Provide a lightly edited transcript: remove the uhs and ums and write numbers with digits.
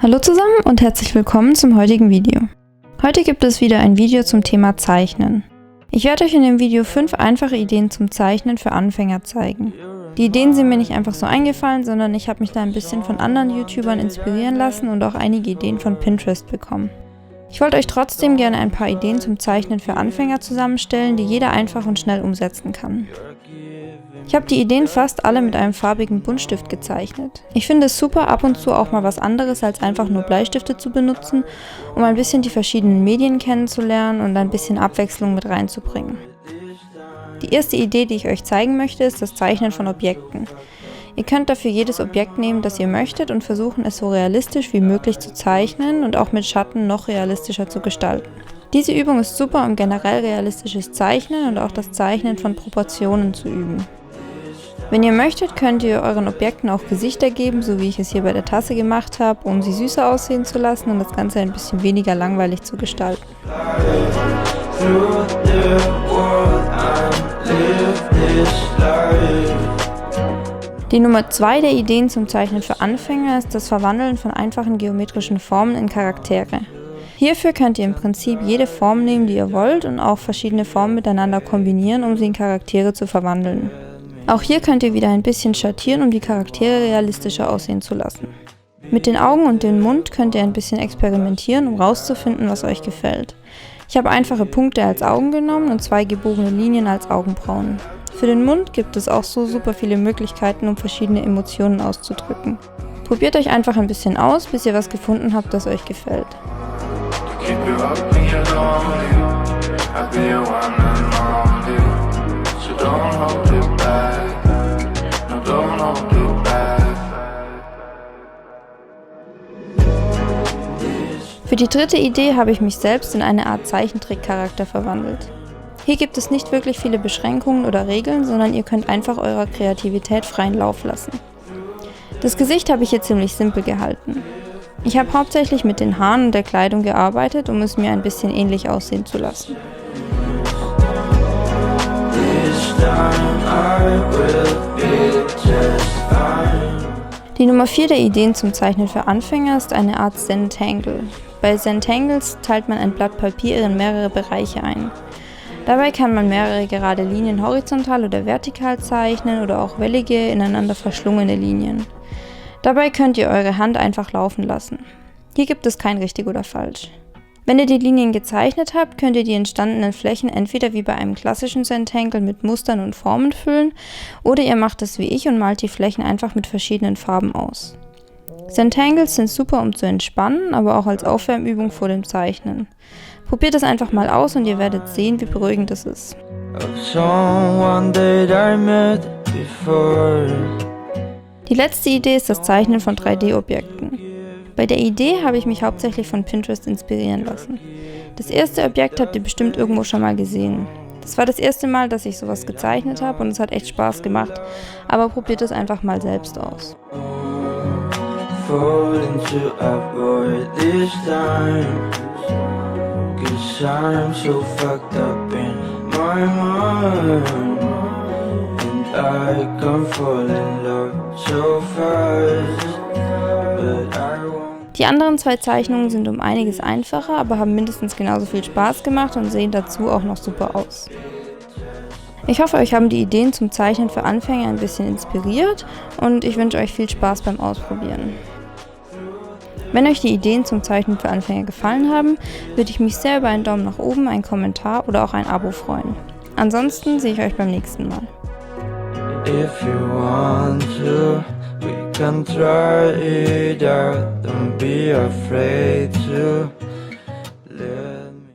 Hallo zusammen und herzlich willkommen zum heutigen Video. Heute gibt es wieder ein Video zum Thema Zeichnen. Ich werde euch in dem Video 5 einfache Ideen zum Zeichnen für Anfänger zeigen. Die Ideen sind mir nicht einfach so eingefallen, sondern ich habe mich da ein bisschen von anderen YouTubern inspirieren lassen und auch einige Ideen von Pinterest bekommen. Ich wollte euch trotzdem gerne ein paar Ideen zum Zeichnen für Anfänger zusammenstellen, die jeder einfach und schnell umsetzen kann. Ich habe die Ideen fast alle mit einem farbigen Buntstift gezeichnet. Ich finde es super, ab und zu auch mal was anderes als einfach nur Bleistifte zu benutzen, um ein bisschen die verschiedenen Medien kennenzulernen und ein bisschen Abwechslung mit reinzubringen. Die erste Idee, die ich euch zeigen möchte, ist das Zeichnen von Objekten. Ihr könnt dafür jedes Objekt nehmen, das ihr möchtet, und versuchen, es so realistisch wie möglich zu zeichnen und auch mit Schatten noch realistischer zu gestalten. Diese Übung ist super, um generell realistisches Zeichnen und auch das Zeichnen von Proportionen zu üben. Wenn ihr möchtet, könnt ihr euren Objekten auch Gesichter geben, so wie ich es hier bei der Tasse gemacht habe, um sie süßer aussehen zu lassen und das Ganze ein bisschen weniger langweilig zu gestalten. Die Nummer 2 der Ideen zum Zeichnen für Anfänger ist das Verwandeln von einfachen geometrischen Formen in Charaktere. Hierfür könnt ihr im Prinzip jede Form nehmen, die ihr wollt, und auch verschiedene Formen miteinander kombinieren, um sie in Charaktere zu verwandeln. Auch hier könnt ihr wieder ein bisschen schattieren, um die Charaktere realistischer aussehen zu lassen. Mit den Augen und dem Mund könnt ihr ein bisschen experimentieren, um rauszufinden, was euch gefällt. Ich habe einfache Punkte als Augen genommen und 2 gebogene Linien als Augenbrauen. Für den Mund gibt es auch so super viele Möglichkeiten, um verschiedene Emotionen auszudrücken. Probiert euch einfach ein bisschen aus, bis ihr was gefunden habt, das euch gefällt. Für die dritte Idee habe ich mich selbst in eine Art Zeichentrick-Charakter verwandelt. Hier gibt es nicht wirklich viele Beschränkungen oder Regeln, sondern ihr könnt einfach eurer Kreativität freien Lauf lassen. Das Gesicht habe ich hier ziemlich simpel gehalten. Ich habe hauptsächlich mit den Haaren und der Kleidung gearbeitet, um es mir ein bisschen ähnlich aussehen zu lassen. Die Nummer 4 der Ideen zum Zeichnen für Anfänger ist eine Art Zentangle. Bei Zentangles teilt man ein Blatt Papier in mehrere Bereiche ein. Dabei kann man mehrere gerade Linien horizontal oder vertikal zeichnen oder auch wellige, ineinander verschlungene Linien. Dabei könnt ihr eure Hand einfach laufen lassen. Hier gibt es kein richtig oder falsch. Wenn ihr die Linien gezeichnet habt, könnt ihr die entstandenen Flächen entweder wie bei einem klassischen Zentangle mit Mustern und Formen füllen, oder ihr macht es wie ich und malt die Flächen einfach mit verschiedenen Farben aus. Zentangles sind super, um zu entspannen, aber auch als Aufwärmübung vor dem Zeichnen. Probiert es einfach mal aus und ihr werdet sehen, wie beruhigend es ist. Die letzte Idee ist das Zeichnen von 3D-Objekten. Bei der Idee habe ich mich hauptsächlich von Pinterest inspirieren lassen. Das erste Objekt habt ihr bestimmt irgendwo schon mal gesehen. Das war das erste Mal, dass ich sowas gezeichnet habe, und es hat echt Spaß gemacht, aber probiert es einfach mal selbst aus. Die anderen 2 Zeichnungen sind um einiges einfacher, aber haben mindestens genauso viel Spaß gemacht und sehen dazu auch noch super aus. Ich hoffe, euch haben die Ideen zum Zeichnen für Anfänger ein bisschen inspiriert, und ich wünsche euch viel Spaß beim Ausprobieren. Wenn euch die Ideen zum Zeichnen für Anfänger gefallen haben, würde ich mich sehr über einen Daumen nach oben, einen Kommentar oder auch ein Abo freuen. Ansonsten sehe ich euch beim nächsten Mal. If you want to, we can try it out, don't be afraid to.